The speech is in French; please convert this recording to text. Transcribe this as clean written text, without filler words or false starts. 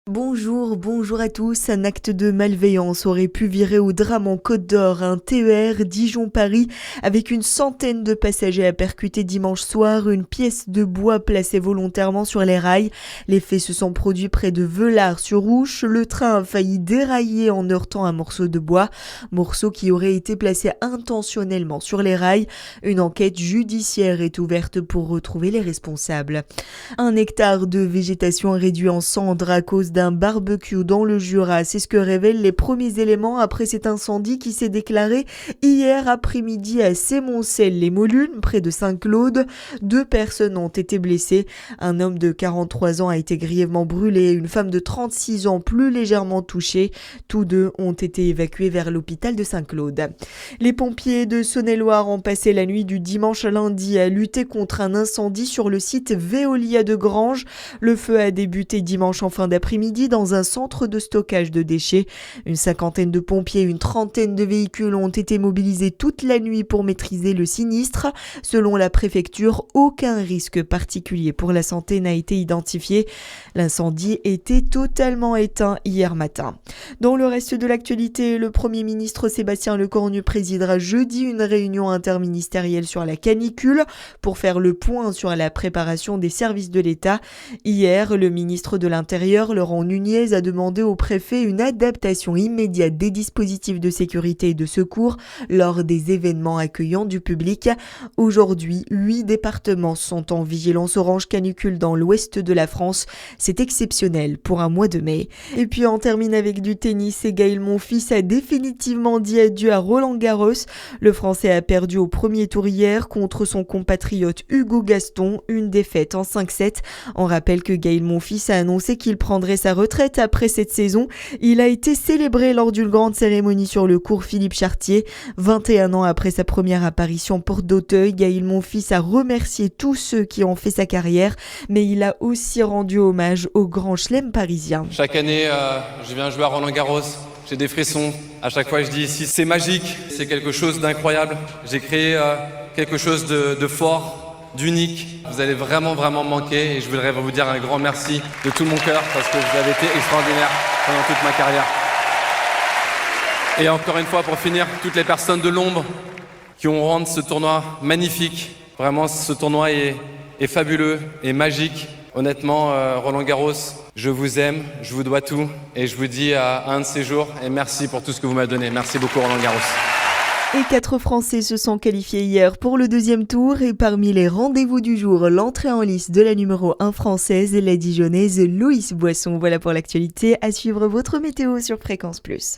Bonjour à tous. Un acte de malveillance aurait pu virer au drame en Côte d'Or. Un TER Dijon-Paris avec une centaine de passagers a percuté dimanche soir une pièce de bois placée volontairement sur les rails. Les faits se sont produits près de Velars-sur-Ouche. Le train a failli dérailler en heurtant un morceau de bois, morceau qui aurait été placé intentionnellement sur les rails. Une enquête judiciaire est ouverte pour retrouver les responsables. Un hectare de végétation réduit en cendres à cause d'un barbecue dans le Jura. C'est ce que révèlent les premiers éléments après cet incendie qui s'est déclaré hier après-midi à Sémoncel-les-Molunes, près de Saint-Claude. 2 personnes ont été blessées. Un homme de 43 ans a été grièvement brûlé et une femme de 36 ans plus légèrement touchée. Tous deux ont été évacués vers l'hôpital de Saint-Claude. Les pompiers de Saône-et-Loire ont passé la nuit du dimanche à lundi à lutter contre un incendie sur le site Veolia de Grange. Le feu a débuté dimanche en fin d'après-midi dans un centre de stockage de déchets. Une cinquantaine de pompiers et une trentaine de véhicules ont été mobilisés toute la nuit pour maîtriser le sinistre. Selon la préfecture, aucun risque particulier pour la santé n'a été identifié. L'incendie était totalement éteint hier matin. Dans le reste de l'actualité, le Premier ministre Sébastien Lecornu présidera jeudi une réunion interministérielle sur la canicule pour faire le point sur la préparation des services de l'État. Hier, le ministre de l'Intérieur, Laurent Nunez, a demandé au préfet une adaptation immédiate des dispositifs de sécurité et de secours lors des événements accueillant du public. Aujourd'hui, 8 départements sont en vigilance orange canicule dans l'ouest de la France. C'est exceptionnel pour un mois de mai. Et puis on termine avec du tennis et Gaël Monfils a définitivement dit adieu à Roland-Garros. Le Français a perdu au premier tour hier contre son compatriote Hugo Gaston, une défaite en 5-7. On rappelle que Gaël Monfils a annoncé qu'il prendrait sa retraite après cette saison. Il a été célébré lors d'une grande cérémonie sur le cours Philippe Chartier. 21 ans après sa première apparition porte d'Auteuil, Gaël Monfils a remercié tous ceux qui ont fait sa carrière, mais il a aussi rendu hommage au grand chelem parisien. Chaque année, je viens jouer à Roland-Garros. J'ai des frissons. À chaque fois, je dis ici, c'est magique, c'est quelque chose d'incroyable. J'ai créé quelque chose de fort, d'unique. Vous allez vraiment manquer et je voudrais vous dire un grand merci de tout mon cœur parce que vous avez été extraordinaire pendant toute ma carrière. Et encore une fois, pour finir, toutes les personnes de l'ombre qui ont rendu ce tournoi magnifique. Vraiment, ce tournoi est fabuleux et magique. Honnêtement, Roland-Garros, je vous aime, je vous dois tout et je vous dis à un de ces jours et merci pour tout ce que vous m'avez donné. Merci beaucoup Roland-Garros. Et 4 Français se sont qualifiés hier pour le deuxième tour et parmi les rendez-vous du jour, l'entrée en lice de la numéro 1 française, la Dijonnaise Loïs Boisson. Voilà pour l'actualité. À suivre votre météo sur Fréquence Plus.